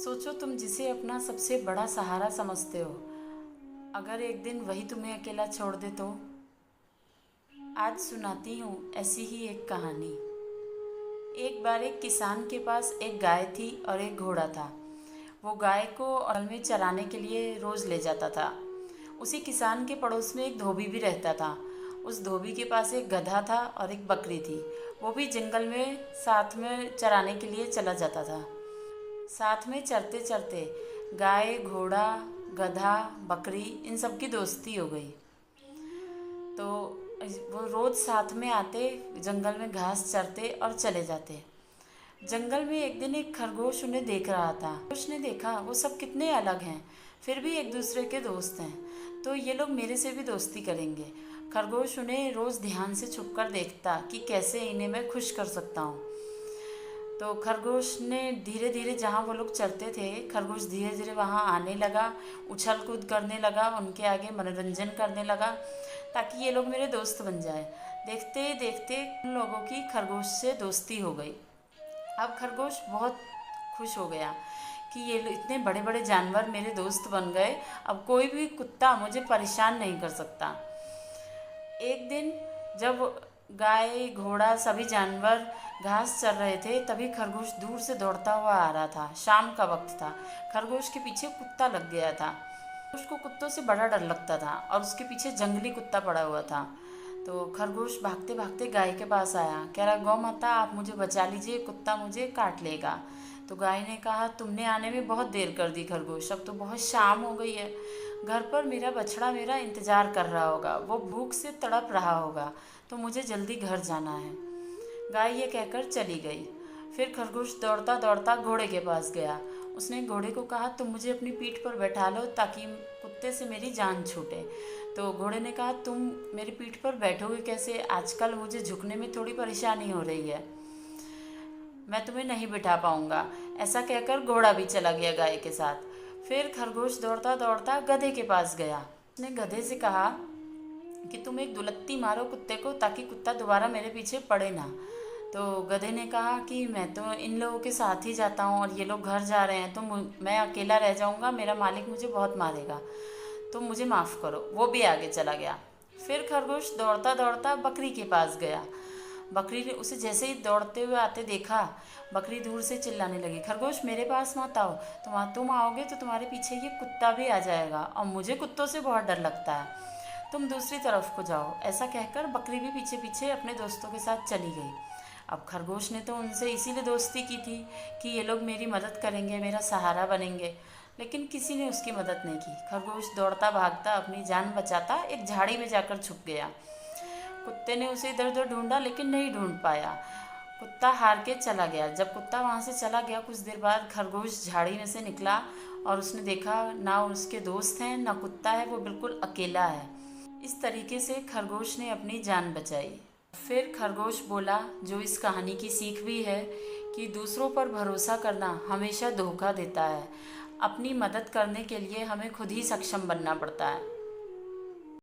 सोचो तुम जिसे अपना सबसे बड़ा सहारा समझते हो, अगर एक दिन वही तुम्हें अकेला छोड़ दे तो। आज सुनाती हूँ ऐसी ही एक कहानी। एक बार एक किसान के पास एक गाय थी और एक घोड़ा था। वो गाय को हल में चराने के लिए रोज़ ले जाता था। उसी किसान के पड़ोस में एक धोबी भी रहता था। उस धोबी के पास एक गधा था और एक बकरी थी। वो भी जंगल में साथ में चराने के लिए चला जाता था। साथ में चरते चरते गाय, घोड़ा, गधा, बकरी इन सब की दोस्ती हो गई। तो वो रोज़ साथ में आते, जंगल में घास चरते और चले जाते। जंगल में एक दिन एक खरगोश उन्हें देख रहा था। उसने देखा वो सब कितने अलग हैं, फिर भी एक दूसरे के दोस्त हैं, तो ये लोग मेरे से भी दोस्ती करेंगे। खरगोश उन्हें रोज़ ध्यान से छुपकर देखता कि कैसे इन्हें मैं खुश कर सकता हूँ। तो खरगोश ने धीरे धीरे, जहाँ वो लोग चलते थे, खरगोश धीरे धीरे वहाँ आने लगा, उछल कूद करने लगा, उनके आगे मनोरंजन करने लगा ताकि ये लोग मेरे दोस्त बन जाए। देखते देखते उन लोगों की खरगोश से दोस्ती हो गई। अब खरगोश बहुत खुश हो गया कि ये इतने बड़े बड़े जानवर मेरे दोस्त बन गए, अब कोई भी कुत्ता मुझे परेशान नहीं कर सकता। एक दिन जब गाय, घोड़ा, सभी जानवर घास चर रहे थे, तभी खरगोश दूर से दौड़ता हुआ आ रहा था। शाम का वक्त था। खरगोश के पीछे कुत्ता लग गया था। उसको कुत्तों से बड़ा डर लगता था और उसके पीछे जंगली कुत्ता पड़ा हुआ था। तो खरगोश भागते भागते गाय के पास आया, कह रहा, गौ माता आप मुझे बचा लीजिए, कुत्ता मुझे काट लेगा। तो गाय ने कहा, तुमने आने में बहुत देर कर दी खरगोश, अब तो बहुत शाम हो गई है। घर पर मेरा बछड़ा मेरा इंतज़ार कर रहा होगा, वो भूख से तड़प रहा होगा, तो मुझे जल्दी घर जाना है। गाय ये कहकर चली गई। फिर खरगोश दौड़ता दौड़ता घोड़े के पास गया। उसने घोड़े को कहा, तुम मुझे अपनी पीठ पर बैठा लो ताकि कुत्ते से मेरी जान छूटे। तो घोड़े ने कहा, तुम मेरी पीठ पर बैठोगे कैसे, आजकल मुझे झुकने में थोड़ी परेशानी हो रही है, मैं तुम्हें नहीं बिठा पाऊंगा। ऐसा कहकर घोड़ा भी चला गया गाय के साथ। फिर खरगोश दौड़ता दौड़ता गधे के पास गया। उसने गधे से कहा कि तुम एक दुलत्ती मारो कुत्ते को ताकि कुत्ता दोबारा मेरे पीछे पड़े ना। तो गधे ने कहा कि मैं तो इन लोगों के साथ ही जाता हूँ और ये लोग घर जा रहे हैं, तो मैं अकेला रह जाऊँगा, मेरा मालिक मुझे बहुत मारेगा, तो मुझे माफ़ करो। वो भी आगे चला गया। फिर खरगोश दौड़ता दौड़ता बकरी के पास गया। बकरी ने उसे जैसे ही दौड़ते हुए आते देखा, बकरी दूर से चिल्लाने लगी, खरगोश मेरे पास मत आओ, तुम आओगे तो तुम्हारे पीछे ये कुत्ता भी आ जाएगा और मुझे कुत्तों से बहुत डर लगता है, तुम दूसरी तरफ को जाओ। ऐसा कहकर बकरी भी पीछे पीछे अपने दोस्तों के साथ चली गई। अब खरगोश ने तो उनसे इसीलिए दोस्ती की थी कि ये लोग मेरी मदद करेंगे, मेरा सहारा बनेंगे, लेकिन किसी ने उसकी मदद नहीं की। खरगोश दौड़ता भागता अपनी जान बचाता एक झाड़ी में जाकर छुप गया। कुत्ते ने उसे इधर उधर ढूंढा लेकिन नहीं ढूंढ पाया। कुत्ता हार के चला गया। जब कुत्ता वहाँ से चला गया, कुछ देर बाद खरगोश झाड़ी में से निकला और उसने देखा ना उसके दोस्त हैं ना कुत्ता है, वो बिल्कुल अकेला है। इस तरीके से खरगोश ने अपनी जान बचाई। फिर खरगोश बोला, जो इस कहानी की सीख भी है कि दूसरों पर भरोसा करना हमेशा धोखा देता है। अपनी मदद करने के लिए हमें खुद ही सक्षम बनना पड़ता है।